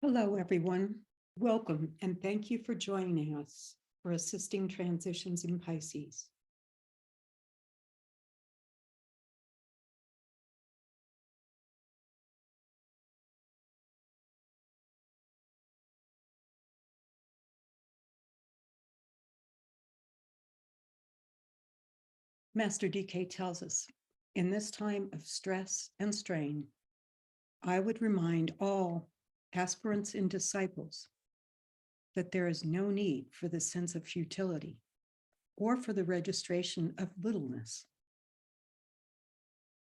Hello, everyone. Welcome, and thank you for joining us for Assisting Transitions in Pisces. Master DK tells us, in this time of stress and strain, I would remind all aspirants and disciples that there is no need for the sense of futility or for the registration of littleness.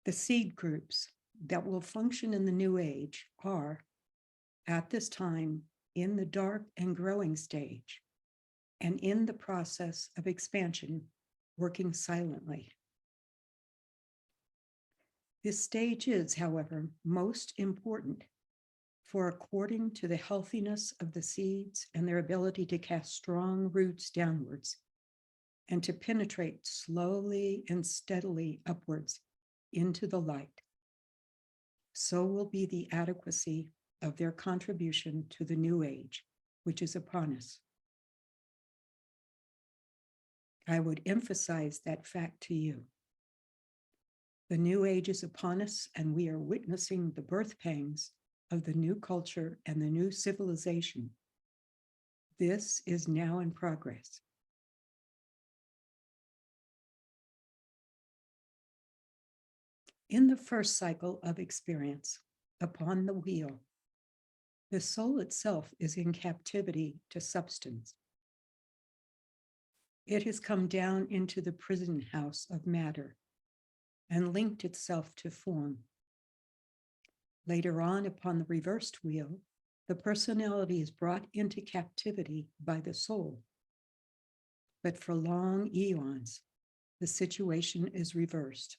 The seed groups that will function in the new age are, at this time, in the dark and growing stage, and in the process of expansion, working silently. This stage is, however, most important, for according to the healthiness of the seeds and their ability to cast strong roots downwards and to penetrate slowly and steadily upwards into the light, so will be the adequacy of their contribution to the new age, which is upon us. I would emphasize that fact to you. The new age is upon us, and we are witnessing the birth pangs of the new culture and the new civilization. This is now in progress. In the first cycle of experience, upon the wheel, the soul itself is in captivity to substance. It has come down into the prison house of matter and linked itself to form. Later on, upon the reversed wheel, the personality is brought into captivity by the soul. But for long eons, the situation is reversed,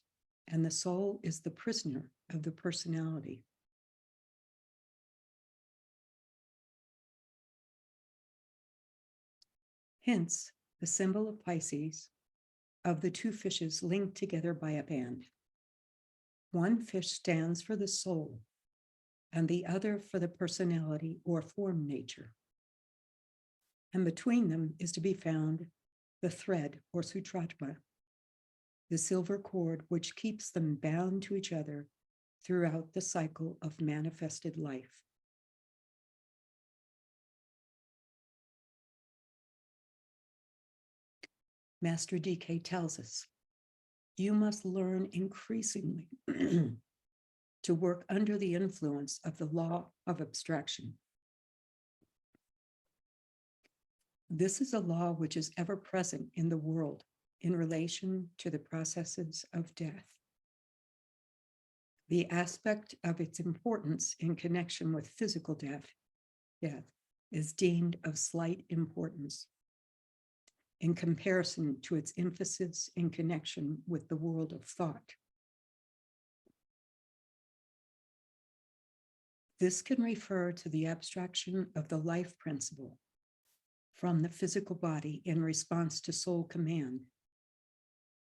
and the soul is the prisoner of the personality. Hence, the symbol of Pisces, of the two fishes linked together by a band. One fish stands for the soul, and the other for the personality or form nature. And between them is to be found the thread or sutratma, the silver cord which keeps them bound to each other throughout the cycle of manifested life. Master DK tells us, you must learn increasingly to work under the influence of the law of abstraction. This is a law which is ever present in the world in relation to the processes of death. The aspect of its importance in connection with physical death is deemed of slight importance in comparison to its emphasis in connection with the world of thought. This can refer to the abstraction of the life principle from the physical body in response to soul command.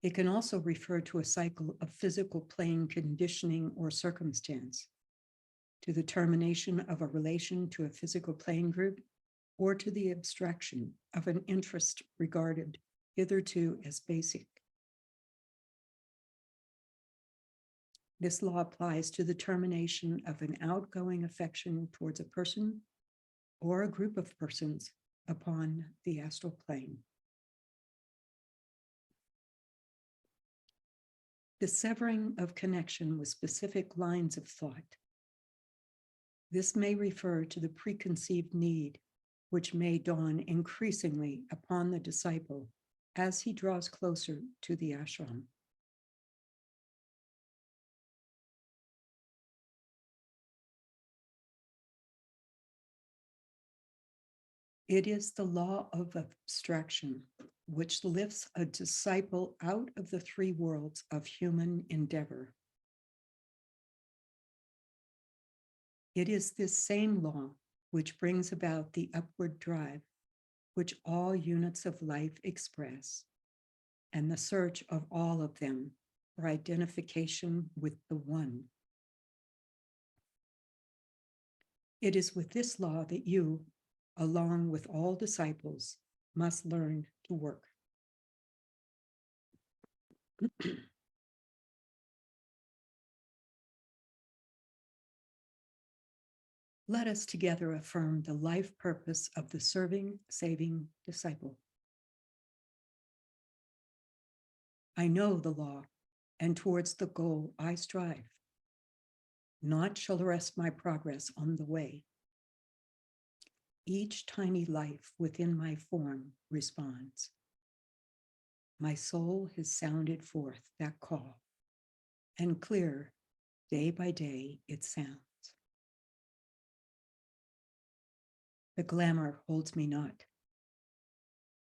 It can also refer to a cycle of physical plane conditioning or circumstance, to the termination of a relation to a physical plane group, or to the abstraction of an interest regarded hitherto as basic. This law applies to the termination of an outgoing affection towards a person or a group of persons upon the astral plane. The severing of connection with specific lines of thought. This may refer to the preconceived need, which may dawn increasingly upon the disciple as he draws closer to the ashram. It is the law of abstraction which lifts a disciple out of the three worlds of human endeavor. It is this same law which brings about the upward drive, which all units of life express, and the search of all of them for identification with the one. It is with this law that you, along with all disciples, must learn to work. Let us together affirm the life purpose of the serving, saving disciple. I know the law, and towards the goal I strive. Naught shall arrest my progress on the way. Each tiny life within my form responds. My soul has sounded forth that call, and clear, day by day, it sounds. The glamour holds me not.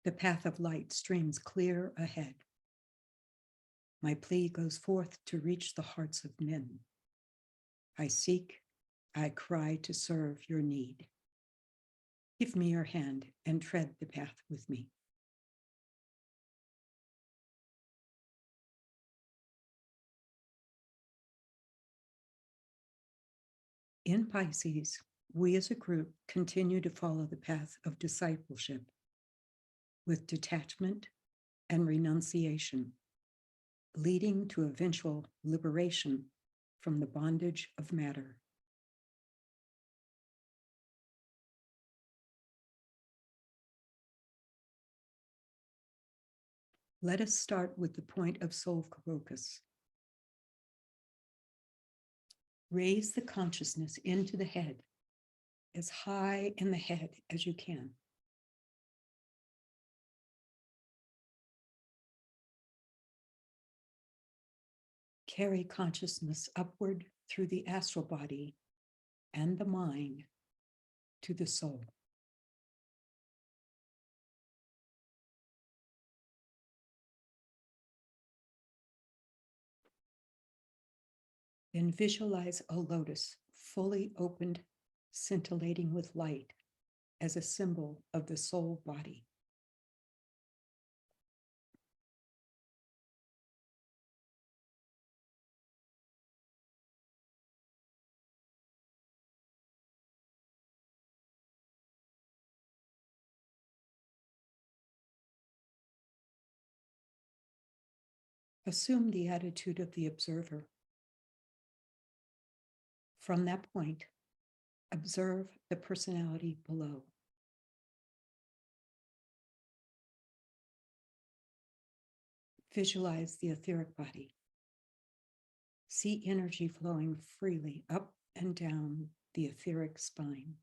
The path of light streams clear ahead. My plea goes forth to reach the hearts of men. I seek, I cry to serve your need. Give me your hand and tread the path with me. In Pisces, we as a group continue to follow the path of discipleship with detachment and renunciation, leading to eventual liberation from the bondage of matter. Let us start with the point of soul focus. Raise the consciousness into the head, as high in the head as you can. Carry consciousness upward through the astral body and the mind to the soul. Then visualize a lotus fully opened, scintillating with light as a symbol of the soul body. Assume the attitude of the observer. From that point, observe the personality below. Visualize the etheric body. See energy flowing freely up and down the etheric spine.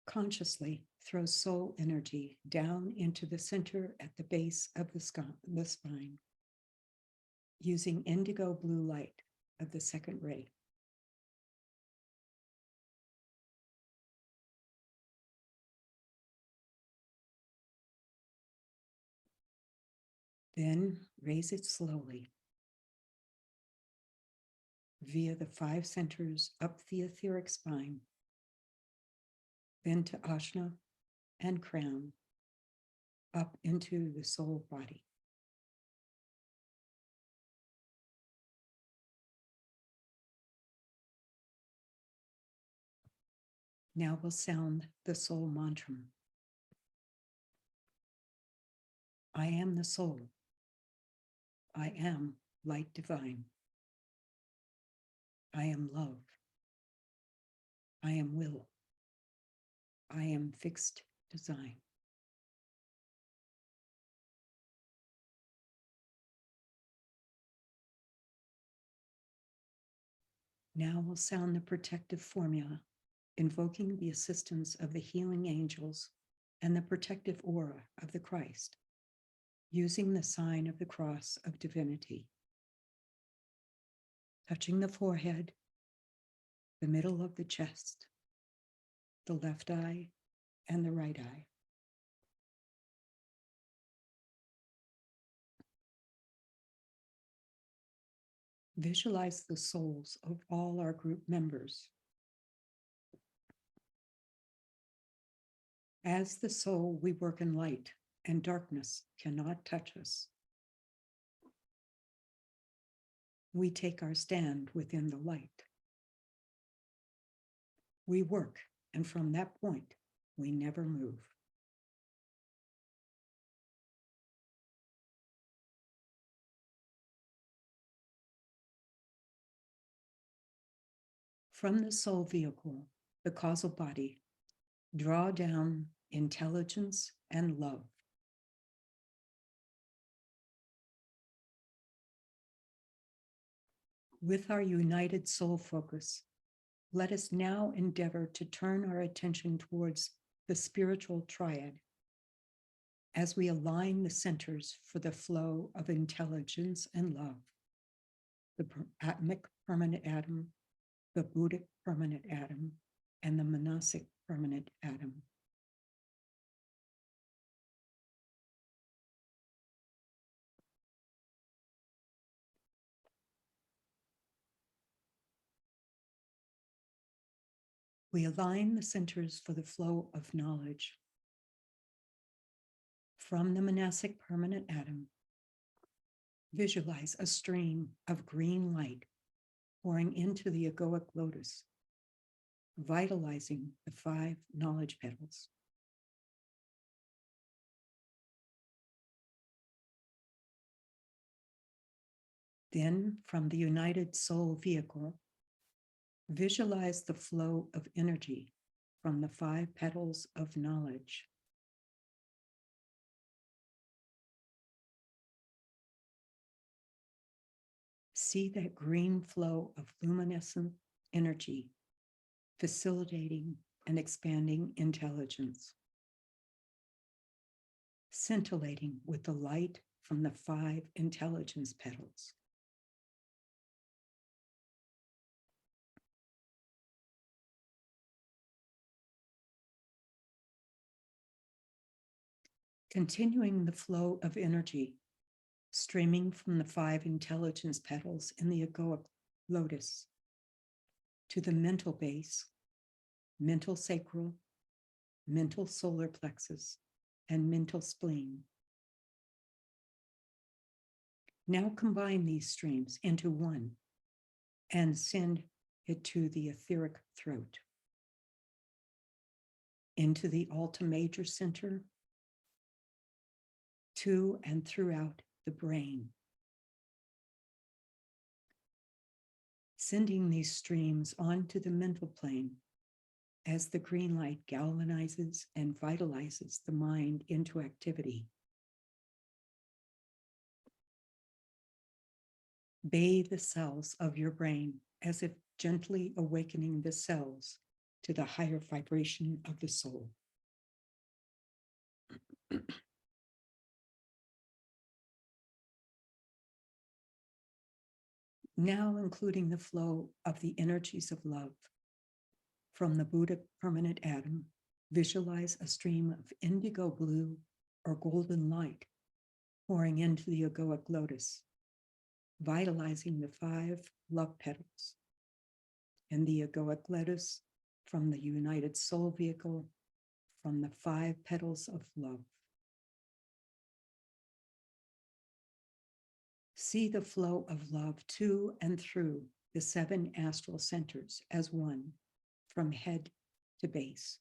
Consciously throw soul energy down into the center at the base of the spine, using indigo blue light of the second ray. Then raise it slowly via the 5 centers up the etheric spine, then to Ajna and crown, up into the soul body. Now we'll sound the soul mantra. I am the soul. I am light divine. I am love. I am will. I am fixed design. Now we'll sound the protective formula, invoking the assistance of the healing angels and the protective aura of the Christ, using the sign of the cross of divinity. Touching the forehead, the middle of the chest, the left eye, and the right eye. Visualize the souls of all our group members. As the soul, we work in light, and darkness cannot touch us. we take our stand within the light. We work, and from that point, we never move. From the soul vehicle, the causal body, draw down intelligence and love. With our united soul focus, let us now endeavor to turn our attention towards the spiritual triad as we align the centers for the flow of intelligence and love. The atmic permanent atom, the Buddhic permanent atom, and the monastic permanent atom. We align the centers for the flow of knowledge. From the monastic permanent atom, visualize a stream of green light pouring into the egoic lotus, vitalizing the 5 knowledge petals. Then, from the united soul vehicle, visualize the flow of energy from the 5 petals of knowledge. See that green flow of luminescent energy facilitating and expanding intelligence, scintillating with the light from the 5 intelligence petals. Continuing the flow of energy streaming from the 5 intelligence petals in the egoic lotus to the mental base, mental sacral, mental solar plexus, and mental spleen. Now combine these streams into one and send it to the etheric throat, into the Alta Major Center, to and throughout the brain. Sending these streams onto the mental plane as the green light galvanizes and vitalizes the mind into activity. Bathe the cells of your brain as if gently awakening the cells to the higher vibration of the soul. Now including the flow of the energies of love. From the Buddha permanent atom, visualize a stream of indigo blue or golden light pouring into the egoic lotus, vitalizing the 5 love petals. And the egoic lotus from the united soul vehicle, from the 5 petals of love. See the flow of love to and through the 7 astral centers as one, from head to base.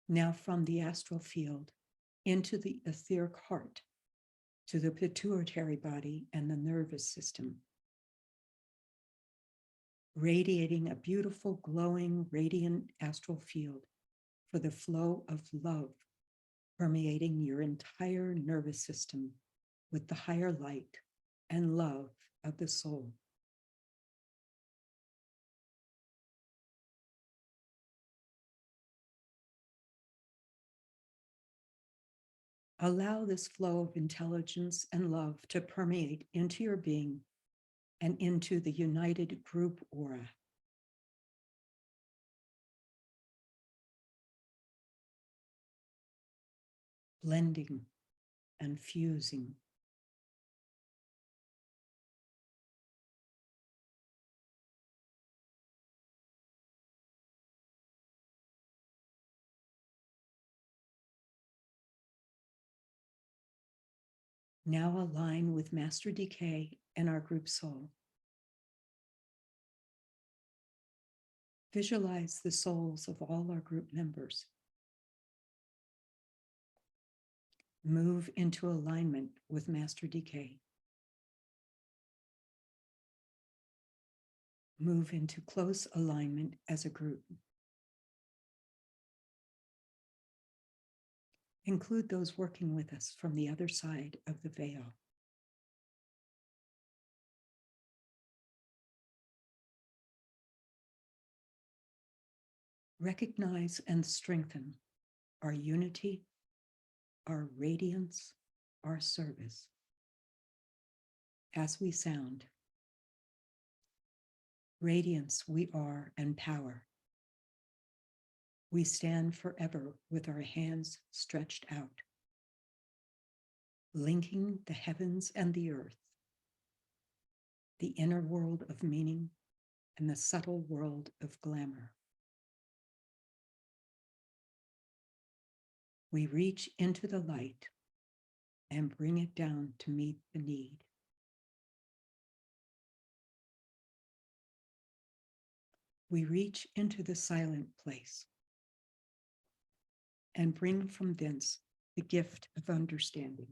Now from the astral field into the etheric heart, to the pituitary body and the nervous system, radiating a beautiful, glowing, radiant astral field for the flow of love permeating your entire nervous system with the higher light and love of the soul. Allow this flow of intelligence and love to permeate into your being and into the united group aura. Blending and fusing. Now align with Master DK and our group soul. Visualize the souls of all our group members. Move into alignment with Master DK. Move into close alignment as a group. Include those working with us from the other side of the veil. Recognize and strengthen our unity, our radiance, our service. As we sound, radiance we are and power. We stand forever with our hands stretched out, linking the heavens and the earth, the inner world of meaning and the subtle world of glamour. We reach into the light and bring it down to meet the need. We reach into the silent place and bring from thence the gift of understanding.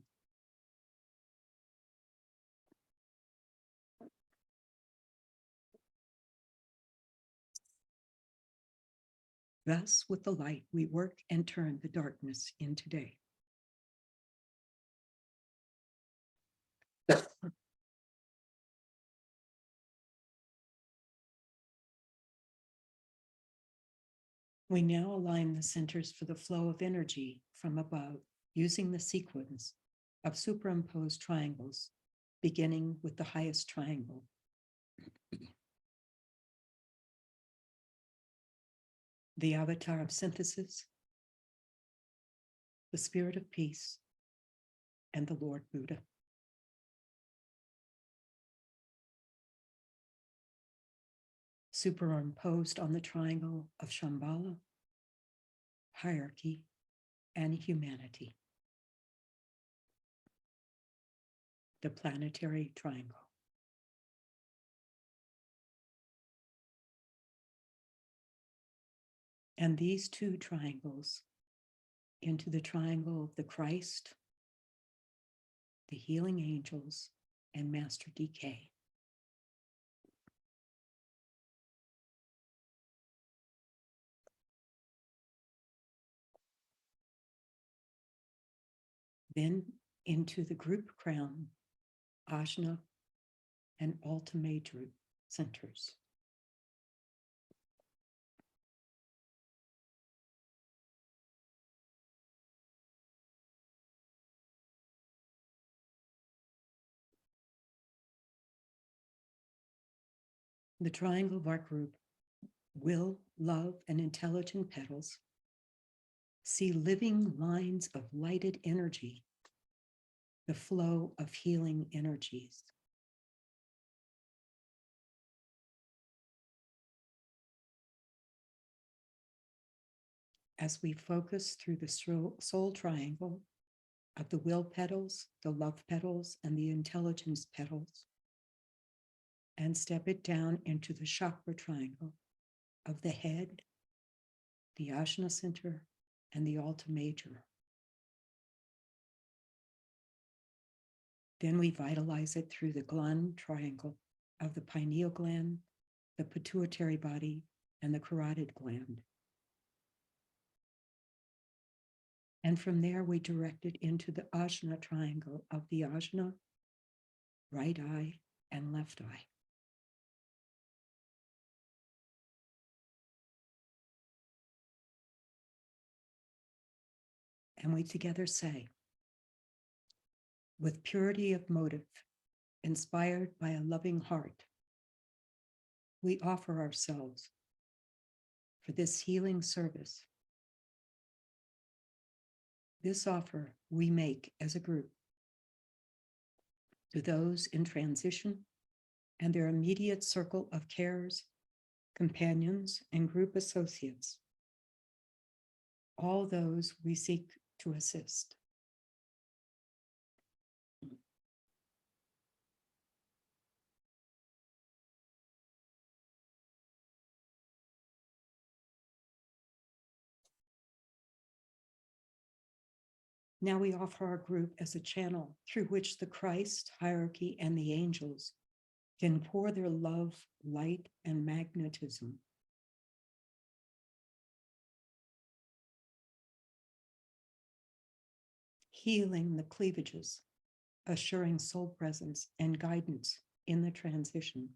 Thus, with the light, we work and turn the darkness into day. We now align the centers for the flow of energy from above using the sequence of superimposed triangles, beginning with the highest triangle. The avatar of synthesis, the spirit of peace, and the Lord Buddha. Superimposed on the triangle of Shambhala, hierarchy, and humanity. The planetary triangle. And these two triangles into the triangle of the Christ, the healing angels, and Master DK. Then into the group crown, Ajna, and Alta Major centers. The triangle of our group, will, love, and intelligent petals, see living lines of lighted energy, the flow of healing energies. As we focus through the soul triangle of the will petals, the love petals, and the intelligence petals, and step it down into the chakra triangle of the head, the Ajna center, and the Alta Major. Then we vitalize it through the gland triangle of the pineal gland, the pituitary body, and the carotid gland. And from there, we direct it into the Ajna triangle of the Ajna, right eye, and left eye. And we together say, with purity of motive, inspired by a loving heart, we offer ourselves for this healing service. This offer we make as a group to those in transition and their immediate circle of carers, companions, and group associates, all those we seek to assist. Now we offer our group as a channel through which the Christ, hierarchy, and the angels can pour their love, light, and magnetism. Healing the cleavages, assuring soul presence and guidance in the transition.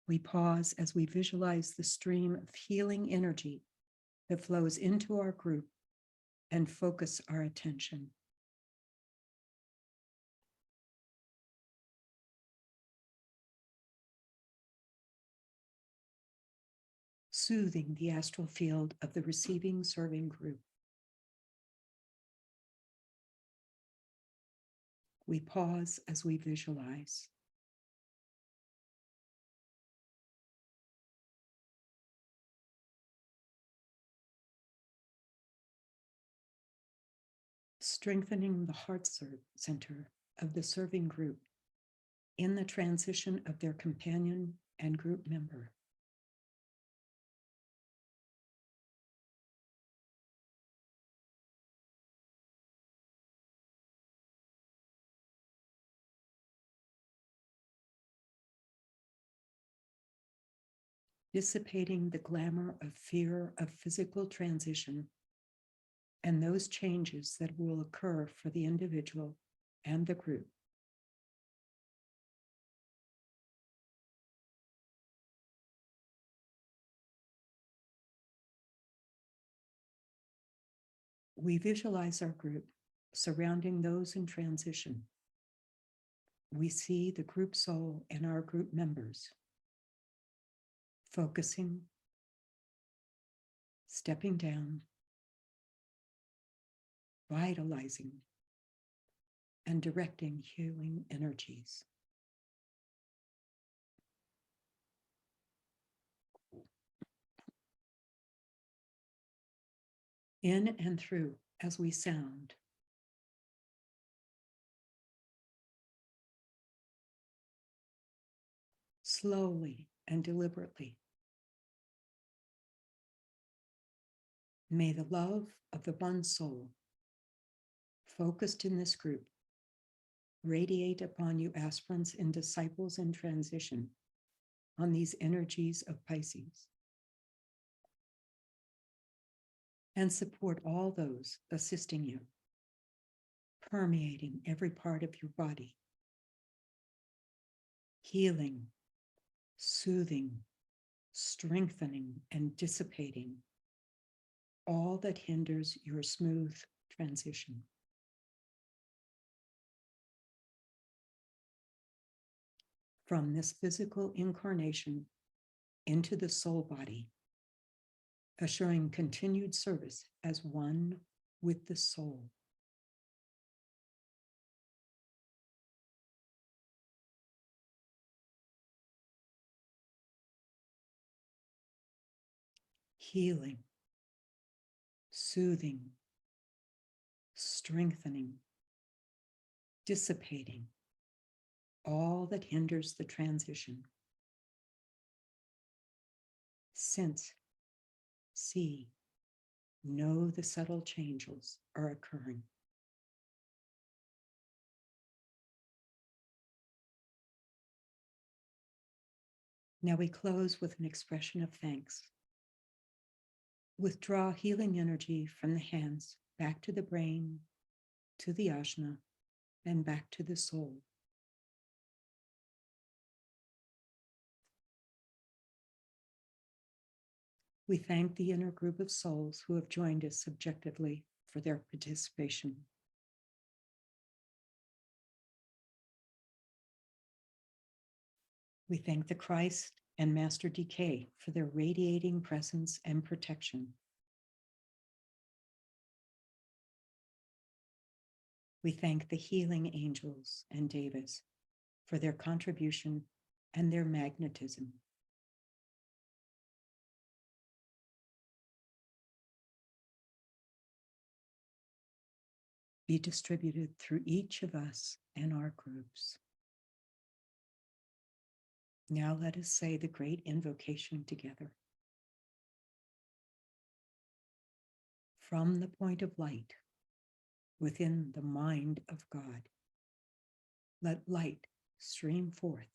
We pause as we visualize the stream of healing energy that flows into our group and focus our attention. Soothing the astral field of the receiving serving group. We pause as we visualize. Strengthening the heart center of the serving group in the transition of their companion and group member. Dissipating the glamour of fear of physical transition and those changes that will occur for the individual and the group. We visualize our group surrounding those in transition. We see the group soul and our group members focusing, stepping down, vitalizing, and directing healing energies. In and through as we sound. Slowly and deliberately. May the love of the one soul focused in this group radiate upon you aspirants and disciples in transition on these energies of Pisces, and support all those assisting you, permeating every part of your body, healing, soothing, strengthening, and dissipating all that hinders your smooth transition. From this physical incarnation into the soul body, assuring continued service as one with the soul. Healing, soothing, strengthening, dissipating all that hinders the transition. Sense, see, know the subtle changes are occurring. Now we close with an expression of thanks. Withdraw healing energy from the hands back to the brain, to the ajna, and back to the soul. We thank the inner group of souls who have joined us subjectively for their participation. We thank the Christ and Master DK for their radiating presence and protection. We thank the healing angels and Davis for their contribution and their magnetism. be distributed through each of us and our groups. Now let us say the great invocation together. From the point of light within the mind of God, let light stream forth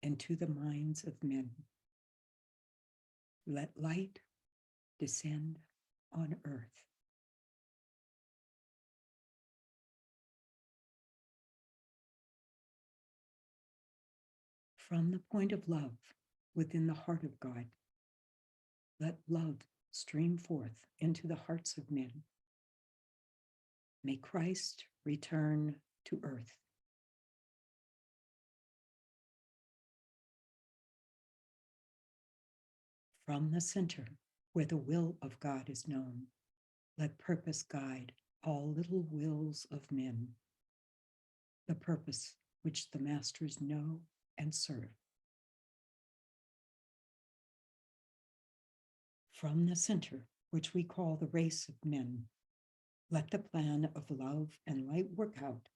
into the minds of men. Let light descend on earth. From the point of love within the heart of God, let love stream forth into the hearts of men. May Christ return to earth. From the center where the will of God is known, let purpose guide all little wills of men, the purpose which the masters know and serve. From the center, which we call the race of men, let the plan of love and light work out,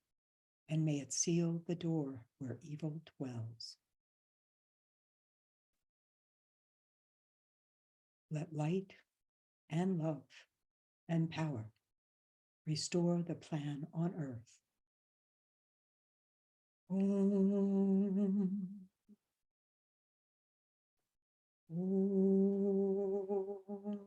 and may it seal the door where evil dwells. Let light and love and power restore the plan on earth. Om. Om.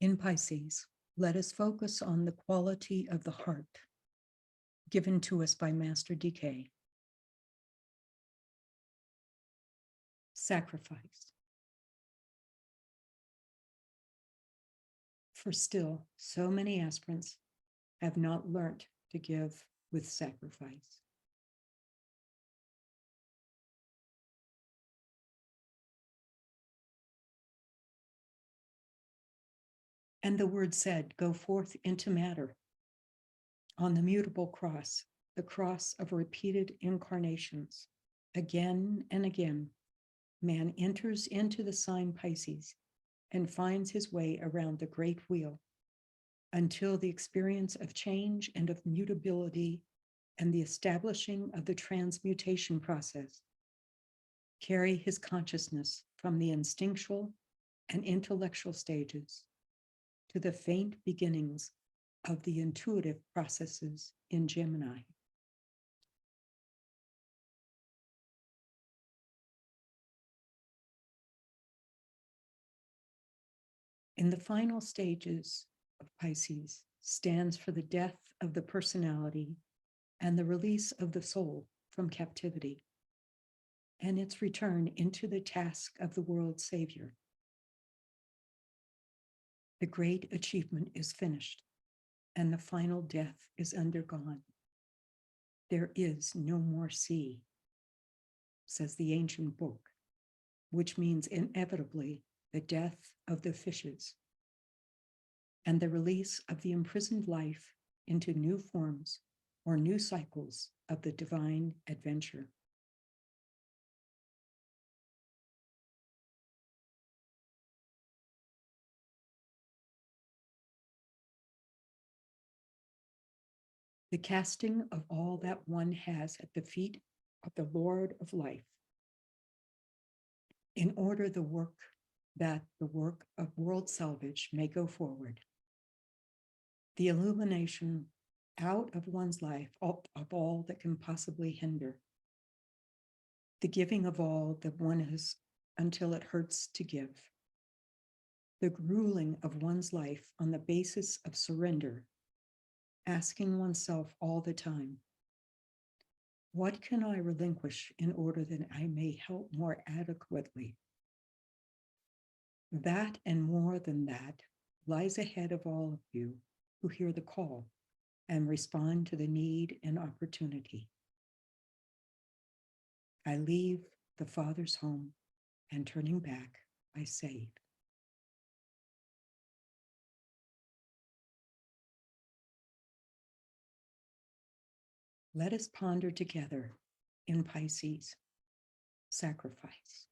In Pisces, let us focus on the quality of the heart given to us by Master DK. Sacrifice. For still, so many aspirants have not learnt to give with sacrifice. And the word said, go forth into matter. On the mutable cross, the cross of repeated incarnations, again and again, man enters into the sign Pisces and finds his way around the great wheel until the experience of change and of mutability and the establishing of the transmutation process carry his consciousness from the instinctual and intellectual stages to the faint beginnings of the intuitive processes in Gemini. In the final stages of Pisces stands for the death of the personality and the release of the soul from captivity and its return into the task of the world's savior. The great achievement is finished and the final death is undergone. There is no more sea, says the ancient book, which means inevitably the death of the fishes and the release of the imprisoned life into new forms or new cycles of the divine adventure. The casting of all that one has at the feet of the Lord of life, in order the work of world salvage may go forward. The illumination out of one's life of all that can possibly hinder. The giving of all that one has until it hurts to give. The grueling of one's life on the basis of surrender, asking oneself all the time, what can I relinquish in order that I may help more adequately? That and more than that lies ahead of all of you who hear the call and respond to the need and opportunity. I leave the Father's home, and turning back, I save. Let us ponder together in Pisces, sacrifice.